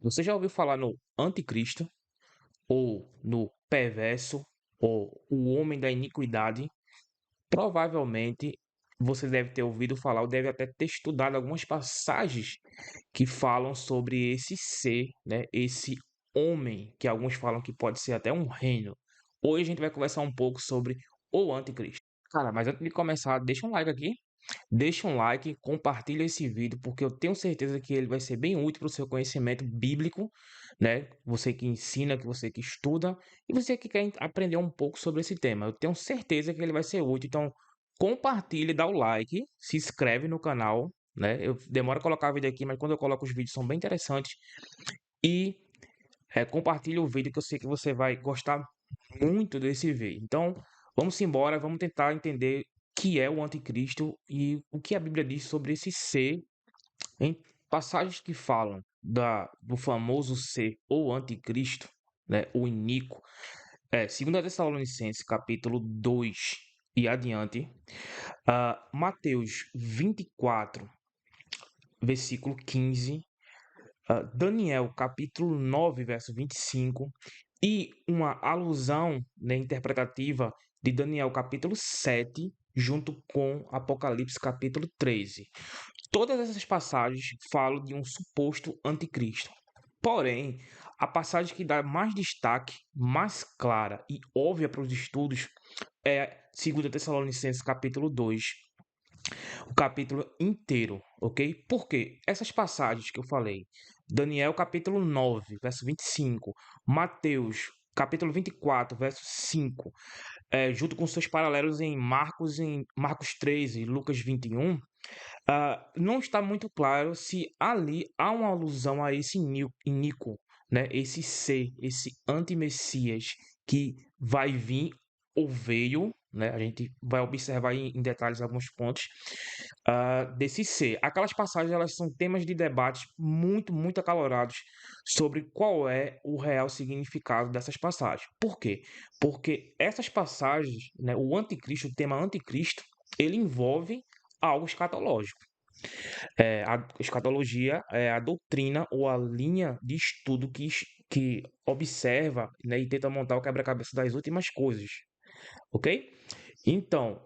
Você já ouviu falar no anticristo, ou no perverso, ou o homem da iniquidade? Provavelmente você deve ter ouvido falar, ou deve até ter estudado algumas passagens que falam sobre esse ser, né? Esse homem, que alguns falam que pode ser até um reino. Hoje a gente vai conversar um pouco sobre o anticristo. Cara, mas antes de começar, deixa um like aqui. Deixa um like, compartilha esse vídeo, porque eu tenho certeza que ele vai ser bem útil para o seu conhecimento bíblico, né? Você que ensina, que você que estuda e você que quer aprender um pouco sobre esse tema. Eu tenho certeza que ele vai ser útil. Então, compartilhe, dá o like, se inscreve no canal, né? Eu demoro a colocar vídeo aqui, mas quando eu coloco os vídeos são bem interessantes. E compartilhe o vídeo que eu sei que você vai gostar muito desse vídeo. Então, vamos embora, vamos tentar entender o que é o anticristo e o que a Bíblia diz sobre esse ser, em passagens que falam do famoso ser ou anticristo, né, o iníquo. 2 Tessalonicenses, capítulo 2 e adiante, Mateus 24, versículo 15, Daniel, capítulo 9, verso 25, e uma alusão, né, interpretativa de Daniel, capítulo 7, junto com Apocalipse, capítulo 13. Todas essas passagens falam de um suposto anticristo. Porém, a passagem que dá mais destaque, mais clara e óbvia para os estudos é 2 Tessalonicenses capítulo 2, o capítulo inteiro, ok? Porque essas passagens que eu falei, Daniel capítulo 9, verso 25, Mateus capítulo 24, verso 5, junto com seus paralelos em Marcos 13 e Lucas 21, não está muito claro se ali há uma alusão a esse iníquo, né? Esse ser, esse anti-messias que vai vir ou veio, né? A gente vai observar em detalhes alguns pontos desse ser. Aquelas passagens elas são temas de debate muito acalorados sobre qual é o real significado dessas passagens. Por quê? Porque essas passagens, né? O anticristo, o tema anticristo, ele envolve algo escatológico. A escatologia é a doutrina ou a linha de estudo que observa, né, e tenta montar o quebra-cabeça das últimas coisas, ok? Então,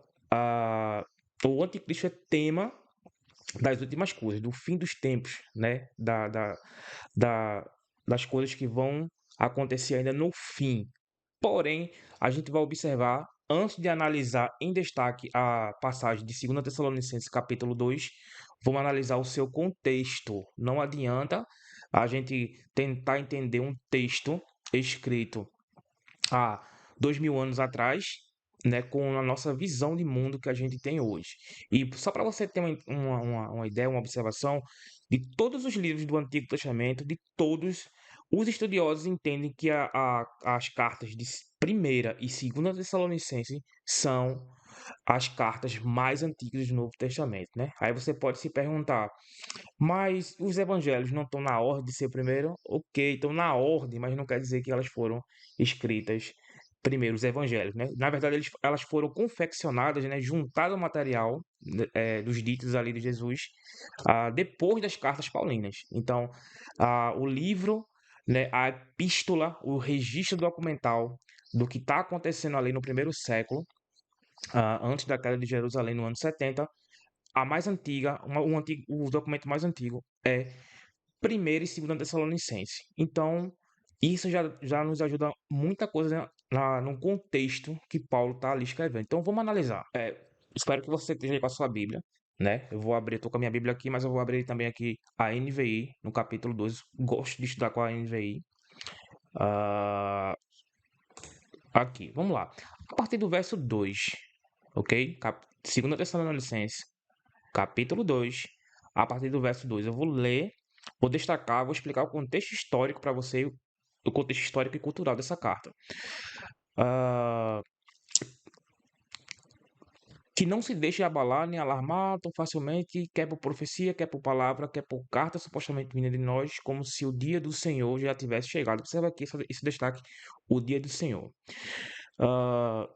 o anticristo é tema das últimas coisas, do fim dos tempos, né? Da, das coisas que vão acontecer ainda no fim. Porém, a gente vai observar, antes de analisar em destaque a passagem de 2 Tessalonicenses capítulo 2, vamos analisar o seu contexto. Não adianta a gente tentar entender um texto escrito há 2000 anos atrás, né, com a nossa visão de mundo que a gente tem hoje. E só para você ter uma ideia, uma observação, de todos os livros do Antigo Testamento, de todos, os estudiosos entendem que as cartas de primeira e segunda Tessalonicenses são as cartas mais antigas do Novo Testamento, né? Aí você pode se perguntar, mas os evangelhos não estão na ordem de ser primeiro? Ok, estão na ordem, mas não quer dizer que elas foram escritas primeiro, os evangelhos, né? Na verdade, elas foram confeccionadas, né? Juntado o material dos ditos ali de Jesus depois das cartas paulinas. Então, o livro, né? A epístola, o registro documental do que está acontecendo ali no primeiro século, antes da queda de Jerusalém no ano 70, a mais antiga, o documento mais antigo é primeira e segunda Tessalonicense. Então, isso já nos ajuda muita coisa no contexto que Paulo está ali escrevendo. Então, vamos analisar. Espero que você esteja aí com a sua Bíblia, né? Eu vou abrir, estou com a minha Bíblia aqui, mas eu vou abrir também aqui a NVI, no capítulo 2. Gosto de estudar com a NVI. Ah, aqui, vamos lá. A partir do verso 2, ok? Segunda Tessalonicense, capítulo 2, a partir do verso 2. Eu vou ler, vou destacar, vou explicar o contexto histórico para você, o contexto histórico e cultural dessa carta. Ah, que não se deixe abalar nem alarmar tão facilmente, quer por profecia, quer por palavra, quer por carta supostamente vinda de nós, como se o dia do Senhor já tivesse chegado. Observa aqui esse destaque, o dia do Senhor. Ah,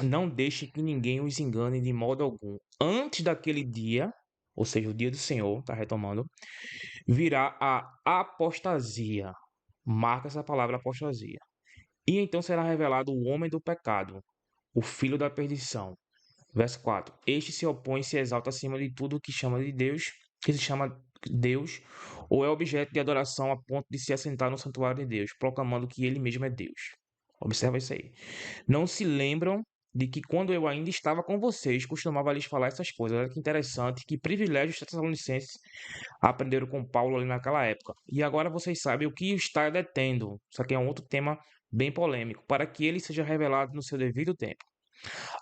não deixe que ninguém os engane de modo algum. Antes daquele dia, ou seja, o dia do Senhor, está retomando, virá a apostasia. Marca essa palavra apostasia. E então será revelado o homem do pecado, o filho da perdição. Verso 4. Este se opõe e se exalta acima de tudo que chama de Deus, que se chama Deus, ou é objeto de adoração a ponto de se assentar no santuário de Deus, proclamando que ele mesmo é Deus. Observa isso aí. Não se lembram de que quando eu ainda estava com vocês, costumava lhes falar essas coisas. Olha que interessante, que privilégio os tessalonicenses aprenderam com Paulo ali naquela época. E agora vocês sabem o que está detendo. Isso aqui é um outro tema bem polêmico, para que ele seja revelado no seu devido tempo.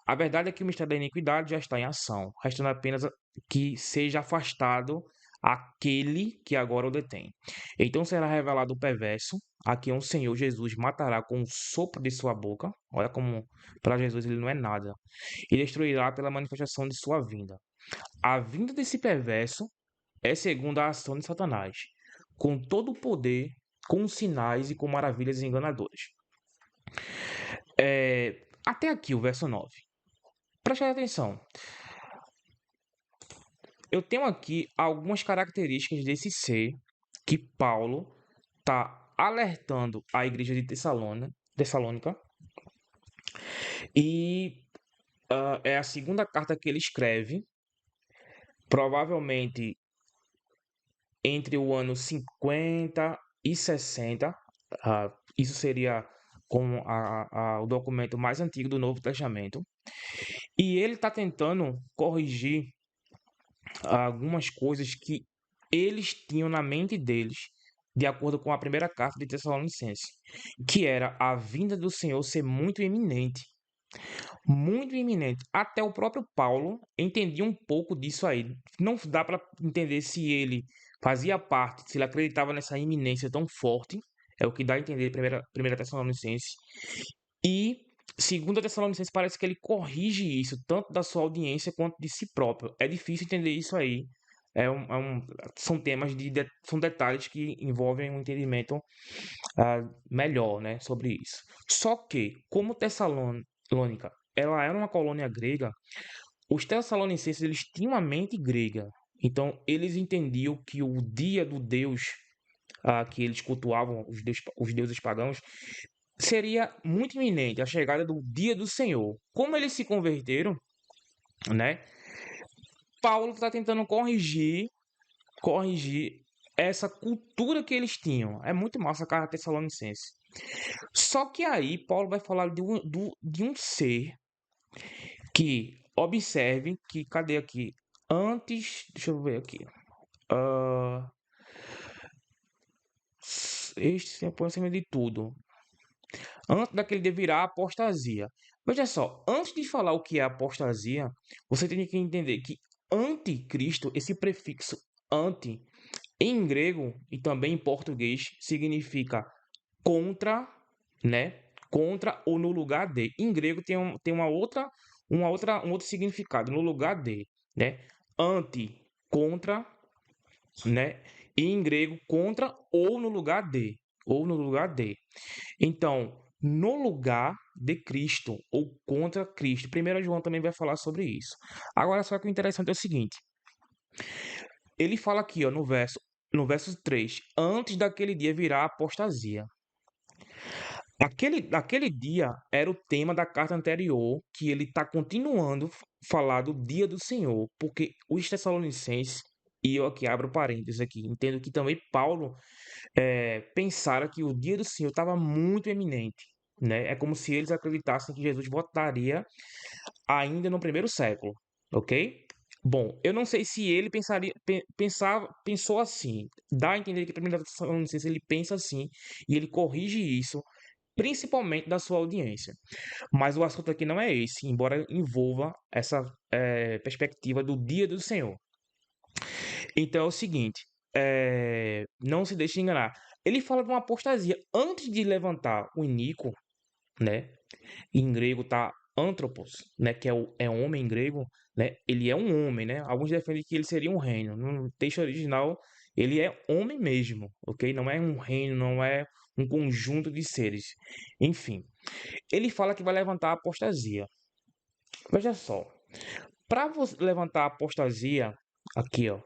A verdade é que o mistério da iniquidade já está em ação, restando apenas que seja afastado aquele que agora o detém. Então será revelado o perverso, a quem o Senhor Jesus matará com o sopro de sua boca. Olha como para Jesus ele não é nada. E destruirá pela manifestação de sua vinda. A vinda desse perverso é segundo a ação de Satanás, com todo o poder, com sinais e com maravilhas enganadoras. Até aqui o verso 9. Preste atenção. Eu tenho aqui algumas características desse ser que Paulo está alertando a igreja de Tessalônica. E é a segunda carta que ele escreve, provavelmente entre o ano 50 e 60. Isso seria como o documento mais antigo do Novo Testamento. E ele está tentando corrigir algumas coisas que eles tinham na mente deles, de acordo com a primeira carta de Tessalonicenses, que era a vinda do Senhor ser muito iminente. Muito iminente. Até o próprio Paulo entendia um pouco disso aí. Não dá para entender se ele fazia parte, se ele acreditava nessa iminência tão forte. É o que dá a entender primeira Tessalonicenses. E segunda Tessalonicenses parece que ele corrige isso, tanto da sua audiência quanto de si próprio. É difícil entender isso aí. São temas são detalhes que envolvem um entendimento melhor, né, sobre isso. Só que, como Tessalônica, ela era uma colônia grega, os tessalonicenses eles tinham a mente grega. Então, eles entendiam que o dia do Deus que eles cultuavam, os deuses pagãos, seria muito iminente, a chegada do dia do Senhor. Como eles se converteram, né? Paulo está tentando corrigir essa cultura que eles tinham. É muito massa a carta Tessalonicense. Só que aí Paulo vai falar de um ser que, observe que, cadê aqui? Antes, deixa eu ver aqui. Este se põe acima de tudo. Antes daquele de virar apostasia. Veja só, antes de falar o que é apostasia, você tem que entender que anticristo, esse prefixo anti, em grego e também em português, significa contra, né? Contra ou no lugar de. Em grego tem um outro significado, no lugar de, né? Anti, contra, né? E em grego, contra ou no lugar de. Ou no lugar de. Então, no lugar de Cristo ou contra Cristo. 1 João também vai falar sobre isso. Agora, só que o interessante é o seguinte. Ele fala aqui, ó, no verso 3, antes daquele dia virá a apostasia. Aquele dia era o tema da carta anterior, que ele está continuando falar do dia do Senhor, porque os Tessalonicenses, e eu aqui abro parênteses aqui, entendo que também Paulo pensara que o dia do Senhor estava muito eminente, né? É como se eles acreditassem que Jesus voltaria ainda no primeiro século, ok? Bom, eu não sei se ele pensou assim. Dá a entender que primeiro Tessalonicenses ele pensa assim e ele corrige isso, principalmente da sua audiência. Mas o assunto aqui não é esse, embora envolva essa perspectiva do dia do Senhor. Então é o seguinte, não se deixe enganar. Ele fala de uma apostasia. Antes de levantar o iníquo, né? Em grego tá anthropos, né? Que é homem em grego, né? Ele é um homem, né? Alguns defendem que ele seria um reino. No texto original, ele é homem mesmo, ok? Não é um reino, não é um conjunto de seres. Enfim, ele fala que vai levantar a apostasia. Veja só, para levantar a apostasia, Aqui, ó.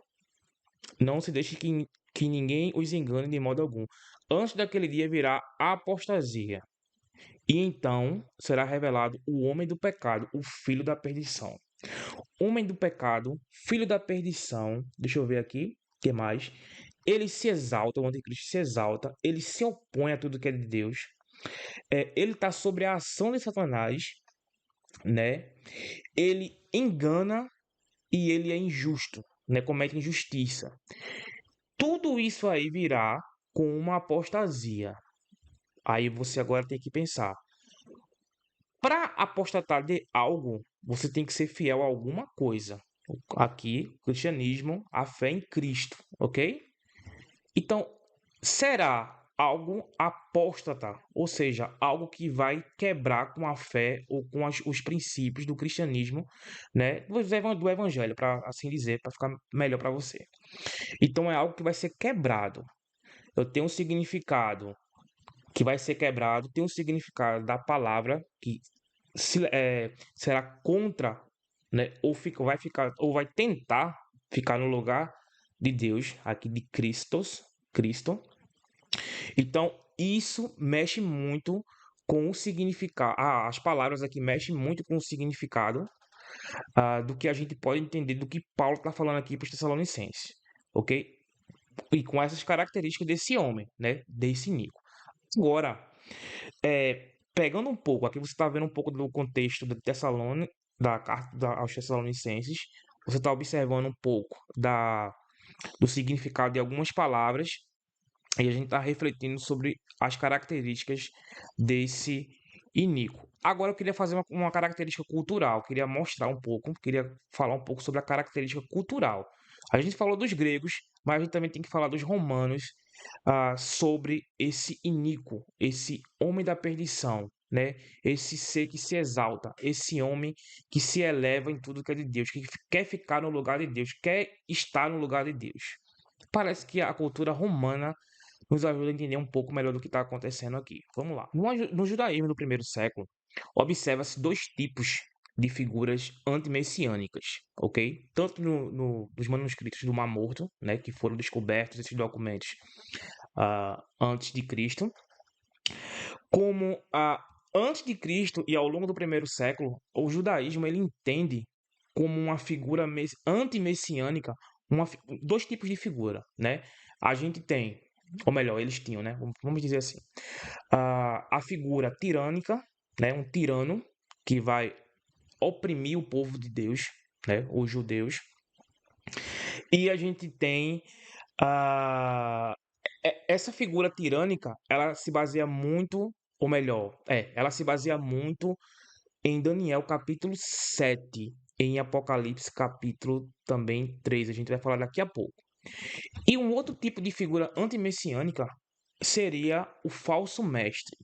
Não se deixe que ninguém os engane de modo algum. Antes daquele dia virá a apostasia. E então será revelado o homem do pecado, o filho da perdição. Homem do pecado, filho da perdição. Deixa eu ver aqui. O que mais? Ele se exalta, o anticristo se exalta, ele se opõe a tudo que é de Deus. Ele está sobre a ação de Satanás, né? Ele engana e ele é injusto, né? Comete injustiça. Tudo isso aí virá com uma apostasia. Aí você agora tem que pensar. Para apostatar de algo, você tem que ser fiel a alguma coisa. Aqui, cristianismo, a fé em Cristo, ok? Então, será algo apóstata, ou seja, algo que vai quebrar com a fé ou com os princípios do cristianismo, né? Do evangelho, para assim dizer, para ficar melhor para você. Então, é algo que vai ser quebrado. Eu tenho um significado que vai ser quebrado, tem um significado da palavra que será contra, né? Vai ficar, ou vai tentar ficar no lugar de Deus, aqui de Cristo. Então, isso mexe muito com o significado. As palavras aqui mexem muito com o significado do que a gente pode entender do que Paulo está falando aqui para os Tessalonicenses, ok? E com essas características desse homem, né? Desse Nico. Agora, pegando um pouco, aqui você está vendo um pouco do contexto da carta aos Tessalonicenses, você está observando um pouco do significado de algumas palavras, e a gente está refletindo sobre as características desse iníquo. Agora eu queria fazer uma característica cultural, queria mostrar um pouco, queria falar um pouco sobre a característica cultural. A gente falou dos gregos, mas a gente também tem que falar dos romanos, sobre esse iníquo, esse homem da perdição, né? Esse ser que se exalta, esse homem que se eleva em tudo que é de Deus, que quer ficar no lugar de Deus, quer estar no lugar de Deus. Parece que a cultura romana nos ajuda a entender um pouco melhor do que está acontecendo aqui. Vamos lá. No judaísmo do primeiro século, observa-se dois tipos de figuras antimessiânicas, ok? Tanto nos manuscritos do Mar Morto, né, que foram descobertos esses documentos antes de Cristo, como antes de Cristo e ao longo do primeiro século, o judaísmo ele entende como uma figura antimessiânica dois tipos de figura, né? A gente tem, ou melhor, eles tinham, né? Vamos dizer assim, a figura tirânica, né? Um tirano que vai oprimir o povo de Deus, né? Os judeus. E a gente tem a essa figura tirânica, ela se baseia muito, ou melhor, ela se baseia muito em Daniel capítulo 7, em Apocalipse capítulo também 3, a gente vai falar daqui a pouco. E um outro tipo de figura antimessiânica seria o falso mestre.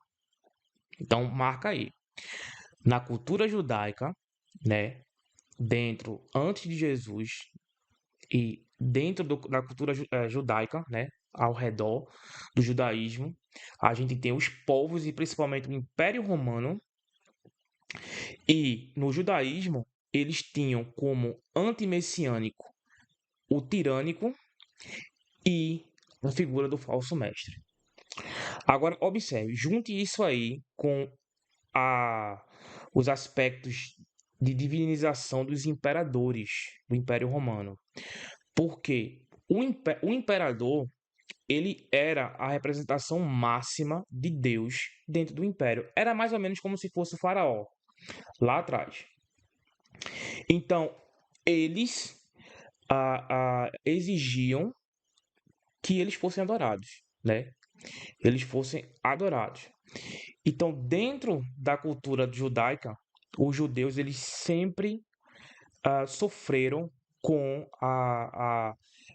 Então marca aí. Na cultura judaica, né, antes de Jesus e dentro da cultura judaica, né, ao redor do judaísmo, a gente tem os povos e principalmente o Império Romano. E no judaísmo, eles tinham como antimessiânico o tirânico e a figura do falso mestre. Agora, observe, junte isso aí com a, os aspectos de divinização dos imperadores do Império Romano. Porque o imperador, ele era a representação máxima de Deus dentro do império. Era mais ou menos como se fosse o faraó, lá atrás. Então, eles exigiam que eles fossem adorados, né? Eles fossem adorados. Então, dentro da cultura judaica, os judeus eles sempre sofreram com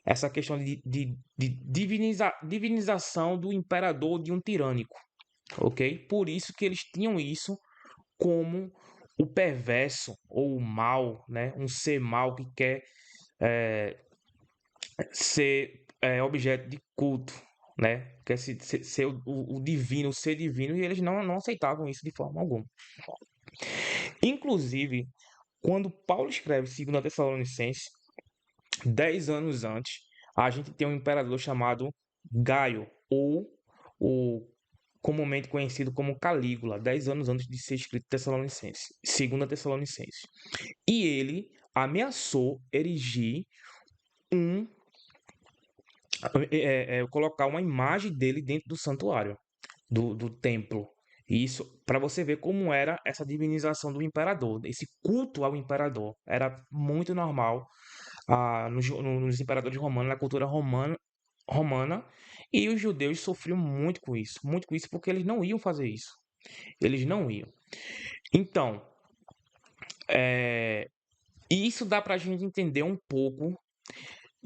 essa questão de divinização do imperador de um tirânico, ok? Por isso que eles tinham isso como o perverso ou o mal, né? Um ser mal que quer ser objeto de culto, né? Quer ser o divino, o ser divino, e eles não aceitavam isso de forma alguma. Inclusive, quando Paulo escreve 2 Tessalonicenses, 10 anos antes, a gente tem um imperador chamado Gaio, ou o comumente conhecido como Calígula, 10 anos antes de ser escrito Tessalonicenses, segunda Tessalonicenses. E ele ameaçou erigir um colocar uma imagem dele dentro do santuário, do templo. E isso para você ver como era essa divinização do imperador, esse culto ao imperador. Era muito normal nos imperadores romanos, na cultura romana, e os judeus sofriam muito com isso, porque eles não iam fazer isso. Eles não iam. Então, isso dá para a gente entender um pouco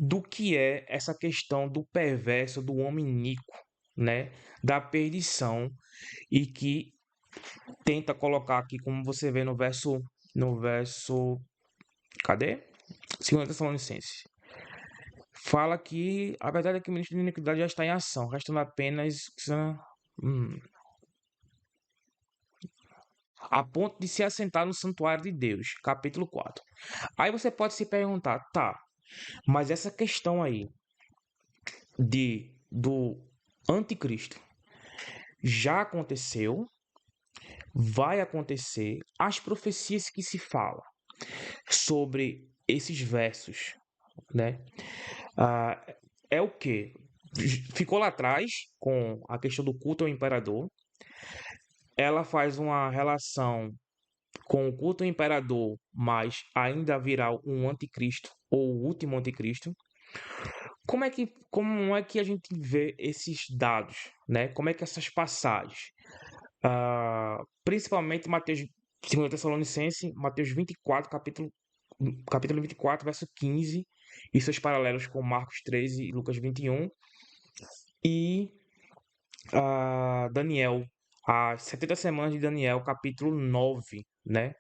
do que é essa questão do perverso, do homem iníquo, né? Da perdição, e que tenta colocar aqui, como você vê no verso, cadê? 2 Tessalonicenses. Fala que a verdade é que o ministro da iniquidade já está em ação, restando apenas a ponto de se assentar no santuário de Deus, capítulo 4. Aí você pode se perguntar, tá, mas essa questão aí do anticristo já aconteceu, vai acontecer, as profecias que se falam sobre esses versos, né? Ah, é o que? Ficou lá atrás com a questão do culto ao imperador. Ela faz uma relação com o culto ao imperador, mas ainda virá um anticristo ou o último anticristo. Como é que a gente vê esses dados, né? Como é que essas passagens, principalmente Mateus, 2 Tessalonicense, Mateus 24, capítulo 24, verso 15, e seus paralelos com Marcos 13 e Lucas 21, e Daniel, as 70 semanas de Daniel, capítulo 9, né?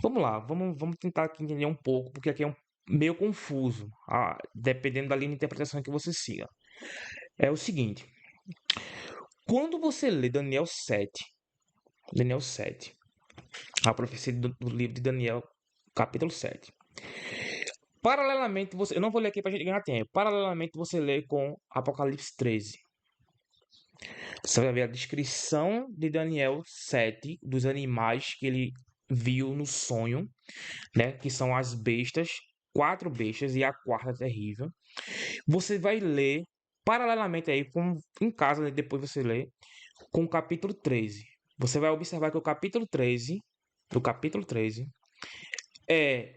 Vamos lá, vamos tentar aqui entender um pouco, porque aqui é meio confuso, dependendo da linha de interpretação que você siga. É o seguinte, quando você lê Daniel 7, a profecia do livro de Daniel, capítulo 7. Paralelamente, eu não vou ler aqui para a gente ganhar tempo. Paralelamente, você lê com Apocalipse 13. Você vai ver a descrição de Daniel 7 dos animais que ele viu no sonho, né? Que são as bestas, 4 bestas e a quarta terrível. Você vai ler paralelamente aí, em casa, né, depois você lê, com o capítulo 13. Você vai observar que o capítulo 13, é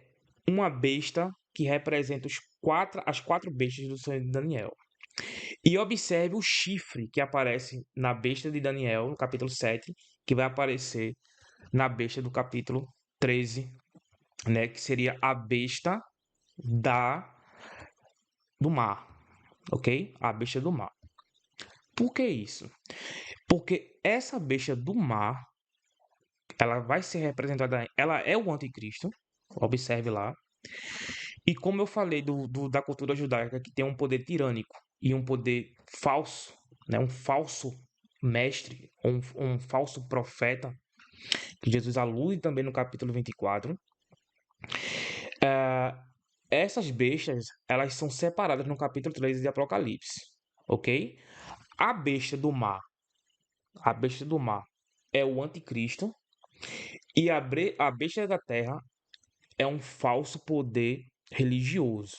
uma besta que representa as 4 bestas do sonho de Daniel. E observe o chifre que aparece na besta de Daniel, no capítulo 7, que vai aparecer na besta do capítulo 13, né, que seria a besta do mar, ok? A besta do mar. Por que isso? Porque essa besta do mar, ela vai ser representada, ela é o anticristo, observe lá. E como eu falei da cultura judaica, que tem um poder tirânico e um poder falso, né, um falso mestre, um falso profeta, que Jesus alude também no capítulo 24, essas bestas, elas são separadas no capítulo 13 de Apocalipse, ok? A besta do mar, a besta do mar é o anticristo, e a besta da terra é um falso poder religioso,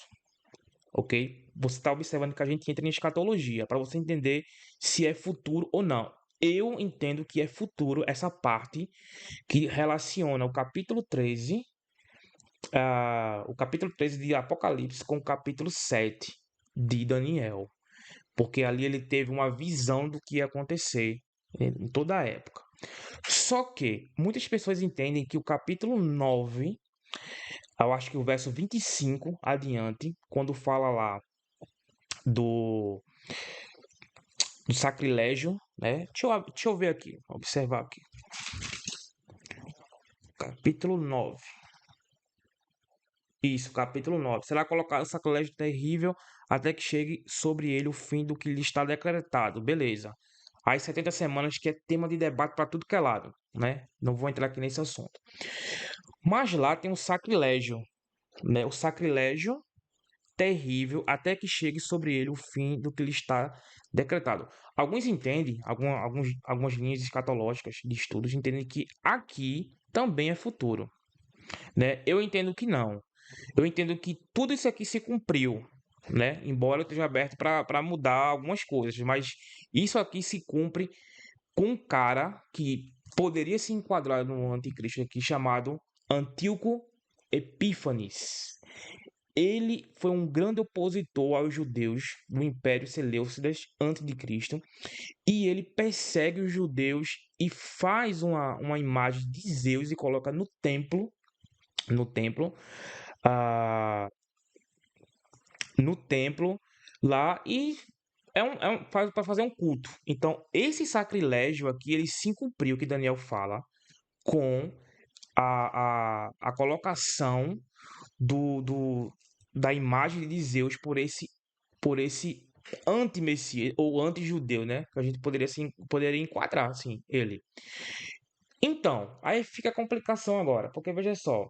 ok? Você está observando que a gente entra em escatologia para você entender se é futuro ou não. Eu entendo que é futuro essa parte que relaciona o capítulo 13 de Apocalipse com o capítulo 7 de Daniel, porque ali ele teve uma visão do que ia acontecer em toda a época. Só que muitas pessoas entendem que o capítulo 9, eu acho que o verso 25 adiante, quando fala lá do, do sacrilégio, né? Deixa eu ver aqui, observar aqui. Capítulo 9. Isso, capítulo 9. Será colocado o sacrilégio terrível até que chegue sobre ele o fim do que lhe está decretado. Beleza. As 70 semanas, que é tema de debate para tudo que é lado, né? Não vou entrar aqui nesse assunto. Mas lá tem o sacrilégio, né? O sacrilégio terrível até que chegue sobre ele o fim do que lhe está decretado. Alguns entendem, algumas linhas escatológicas de estudos entendem que aqui também é futuro, né? Eu entendo que não. Eu entendo que tudo isso aqui se cumpriu, né? Embora eu esteja aberto para mudar algumas coisas, mas isso aqui se cumpre com um cara que poderia se enquadrar no anticristo aqui chamado Antíoco Epífanes. Ele foi um grande opositor aos judeus do Império Seleucidas antes de Cristo, e ele persegue os judeus e faz uma imagem de Zeus e coloca no templo, ah, no templo lá e faz para fazer um culto. Então, esse sacrilégio aqui, ele se cumpriu, que Daniel fala, com a colocação do, da imagem de Zeus por esse anti-messias ou anti-judeu, né? Que a gente poderia enquadrar, assim, ele. Então, aí fica a complicação agora, porque veja só,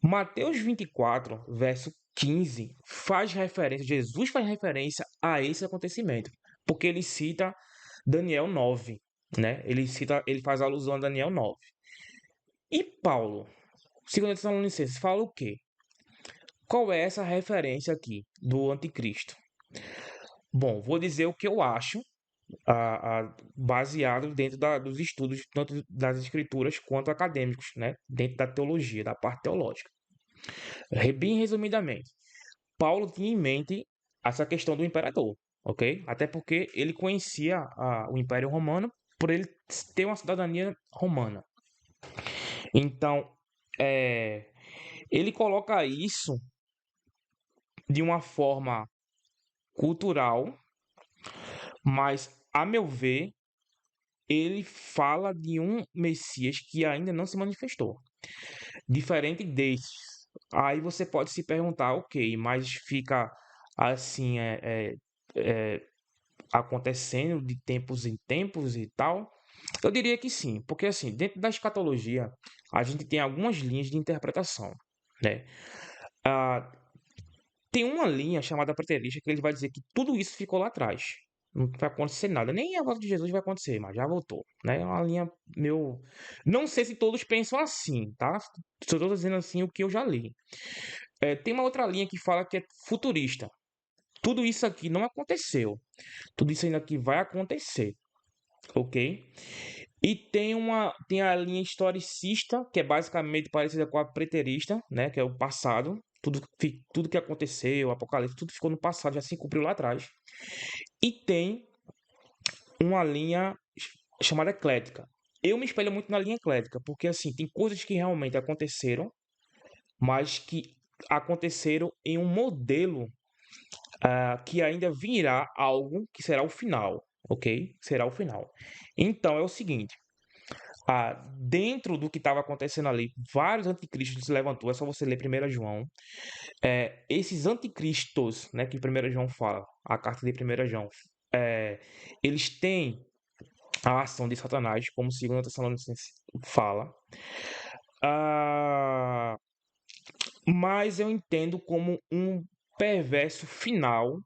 Mateus 24, verso 15, faz referência, Jesus faz referência a esse acontecimento, porque ele cita Daniel 9, né? Ele faz alusão a Daniel 9. E Paulo, 2 Tessalonicenses, fala o quê? Qual é essa referência aqui do anticristo? Bom, vou dizer o que eu acho, baseado dentro dos estudos, tanto das escrituras quanto acadêmicos, né? Dentro da teologia, da parte teológica. Bem resumidamente, Paulo tinha em mente essa questão do imperador, ok? Até porque ele conhecia o Império Romano por ele ter uma cidadania romana. Então, é, ele coloca isso de uma forma cultural, mas, a meu ver, ele fala de um Messias que ainda não se manifestou. Diferente desses. Aí você pode se perguntar, ok, mas fica assim, é, acontecendo de tempos em tempos e tal? Eu diria que sim, porque assim, dentro da escatologia, a gente tem algumas linhas de interpretação, né? Ah, tem uma linha chamada preterista que ele vai dizer que tudo isso ficou lá atrás. Não vai acontecer nada. Nem a volta de Jesus vai acontecer, mas já voltou, né? É uma linha meu. Não sei se todos pensam assim, tá? Só estou dizendo assim o que eu já li. Tem uma outra linha que fala que é futurista. Tudo isso aqui não aconteceu. Tudo isso ainda aqui vai acontecer, ok? E tem a linha historicista, que é basicamente parecida com a preterista, né? Que é o passado. Tudo que aconteceu, o Apocalipse, tudo ficou no passado, já se cumpriu lá atrás. E tem uma linha chamada eclética. Eu me espelho muito na linha eclética, porque assim, tem coisas que realmente aconteceram, mas que aconteceram em um modelo que ainda virá algo que será o final, ok? Será o final. Então é o seguinte: dentro do que estava acontecendo ali, vários anticristos se levantou. É só você ler 1 João. Esses anticristos, né, que 1 João fala, a carta de 1 João, eles têm a ação de Satanás, como 2 Tessalonicenses fala. Ah, mas eu entendo como um perverso final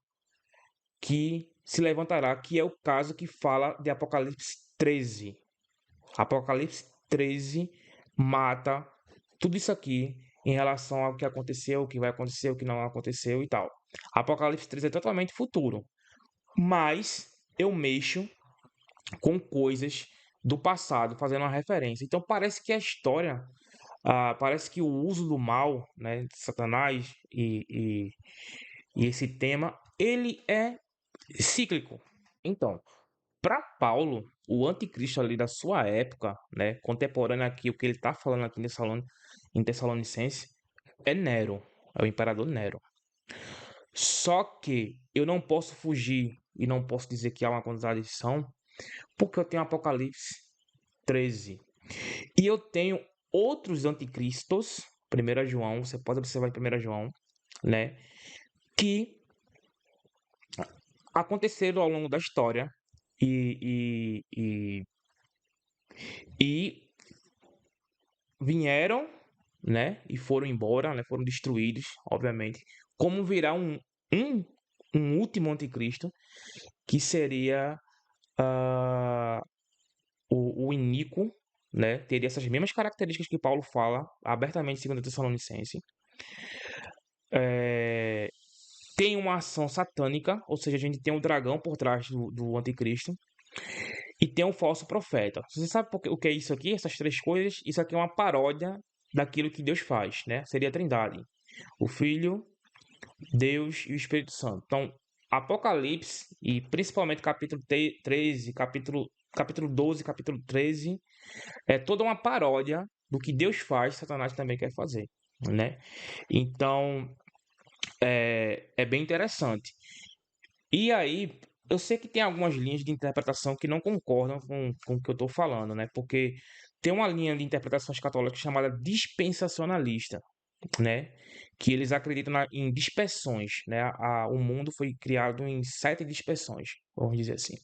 que se levantará, que é o caso que fala de Apocalipse 13. Apocalipse 13 mata tudo isso aqui em relação ao que aconteceu, o que vai acontecer, o que não aconteceu e tal. Apocalipse 13 é totalmente futuro, mas eu mexo com coisas do passado, fazendo uma referência. Então parece que a história, parece que o uso do mal, né, de Satanás e esse tema, ele é cíclico. Então, para Paulo, o anticristo ali da sua época, né, contemporâneo aqui, o que ele está falando aqui em Tessalonicense, é Nero, é o imperador Nero. Só que eu não posso fugir e não posso dizer que há uma contradição, porque eu tenho Apocalipse 13. E eu tenho outros anticristos, 1 João, você pode observar em 1 João, né, que aconteceram ao longo da história e, e, e vieram né? E foram embora, né? Foram destruídos, obviamente. Como virá um, um último anticristo, que seria ah, o iníquo, né? Teria essas mesmas características que Paulo fala abertamente em 2 Tessalonicenses. Tem uma ação satânica, ou seja, a gente tem um dragão por trás do anticristo. E tem um falso profeta. Você sabe o que é isso aqui? Essas três coisas? Isso aqui é uma paródia daquilo que Deus faz, né? Seria a Trindade. O Filho, Deus e o Espírito Santo. Então, Apocalipse, e principalmente capítulo 13, capítulo 12, capítulo 13, é toda uma paródia do que Deus faz, Satanás também quer fazer, né? Então, é bem interessante. E aí, eu sei que tem algumas linhas de interpretação que não concordam com o que eu estou falando, né? Porque tem uma linha de interpretações católicas chamada dispensacionalista, né? Que eles acreditam em dispersões, né? O mundo foi criado em 7 dispersões, vamos dizer assim.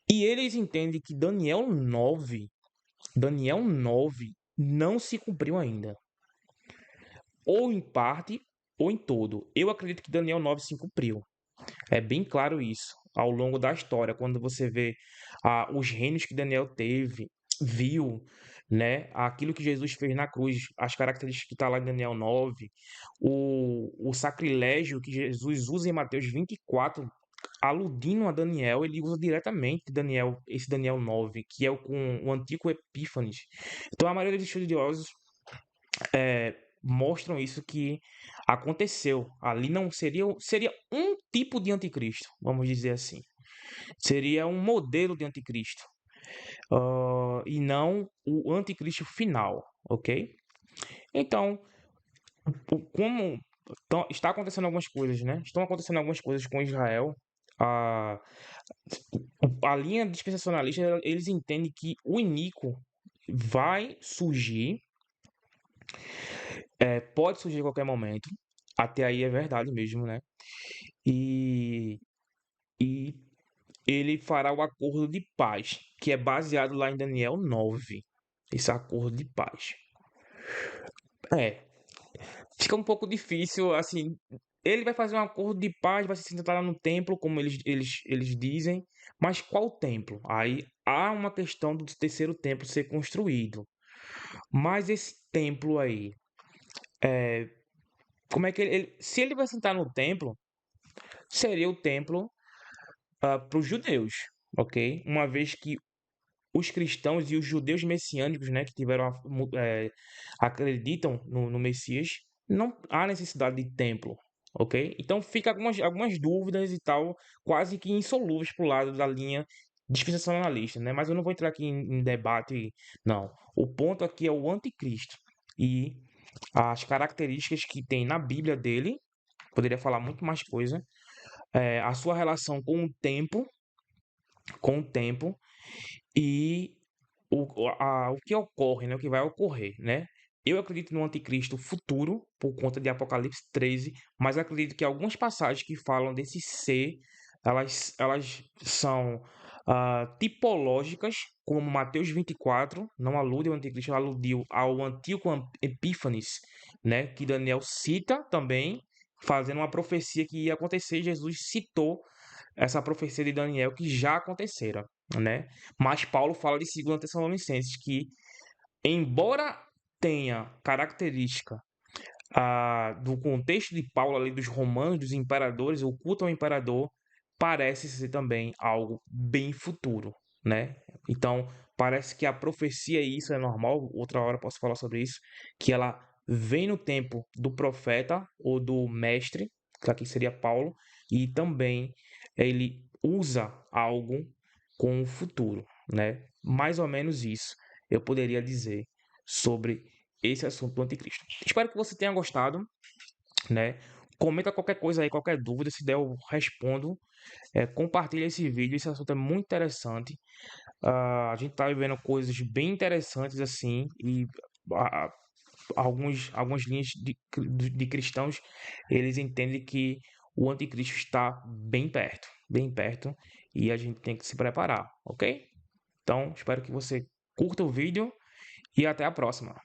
E eles entendem que Daniel 9 não se cumpriu ainda. Ou em parte, ou em todo. Eu acredito que Daniel 9 se cumpriu. É bem claro isso ao longo da história, quando você vê os reinos que Daniel viu, né, aquilo que Jesus fez na cruz, as características que está lá em Daniel 9, o sacrilégio que Jesus usa em Mateus 24, aludindo a Daniel, ele usa diretamente esse Daniel 9, que é com o antigo Epífanes. Então a maioria dos estudiosos mostram isso que aconteceu. Ali não seria um tipo de anticristo, vamos dizer assim. Seria um modelo de anticristo. E não o anticristo final, ok? Então, como está acontecendo algumas coisas, né? Estão acontecendo algumas coisas com Israel. A, a linha dispensacionalista, eles entendem que o iníquo vai surgir, pode surgir a qualquer momento. Até aí é verdade mesmo, né? E, e ele fará o acordo de paz, que é baseado lá em Daniel 9. Esse acordo de paz. É, fica um pouco difícil, assim. Ele vai fazer um acordo de paz, vai se sentar lá no templo, como eles dizem. Mas qual templo? Aí há uma questão do terceiro templo ser construído. Mas esse templo aí, como é que se ele vai sentar no templo, seria o templo para os judeus, ok? Uma vez que os cristãos e os judeus messiânicos, né, que acreditam no Messias, não há necessidade de templo, ok? Então fica algumas dúvidas e tal, quase que insolúveis pro lado da linha dispensacionalista, né? Mas eu não vou entrar aqui em debate, não. O ponto aqui é o anticristo e as características que tem na Bíblia dele, poderia falar muito mais coisa, a sua relação com o tempo e o que ocorre, né? O que vai ocorrer, né? Eu acredito no anticristo futuro, por conta de Apocalipse 13, mas acredito que algumas passagens que falam desse ser, elas são tipológicas, como Mateus 24, não alude ao anticristo, aludiu ao antigo Epífanes, né? Que Daniel cita também, fazendo uma profecia que ia acontecer, Jesus citou essa profecia de Daniel que já acontecera, né? Mas Paulo fala de 2 Tessalonicenses que, embora tenha característica do contexto de Paulo ali, dos romanos, dos imperadores, o culto ao imperador, parece ser também algo bem futuro, né? Então, parece que a profecia, e isso é normal, outra hora eu posso falar sobre isso, que ela vem no tempo do profeta ou do mestre, que aqui seria Paulo, e também ele usa algo com o futuro, né? Mais ou menos isso eu poderia dizer sobre esse assunto do anticristo. Espero que você tenha gostado, né? Comenta qualquer coisa aí, qualquer dúvida, se der eu respondo. Compartilha esse vídeo, esse assunto é muito interessante. A gente tá vivendo coisas bem interessantes assim e ah, algumas linhas de cristãos, eles entendem que o anticristo está bem perto, e a gente tem que se preparar, ok? Então, espero que você curta o vídeo e até a próxima.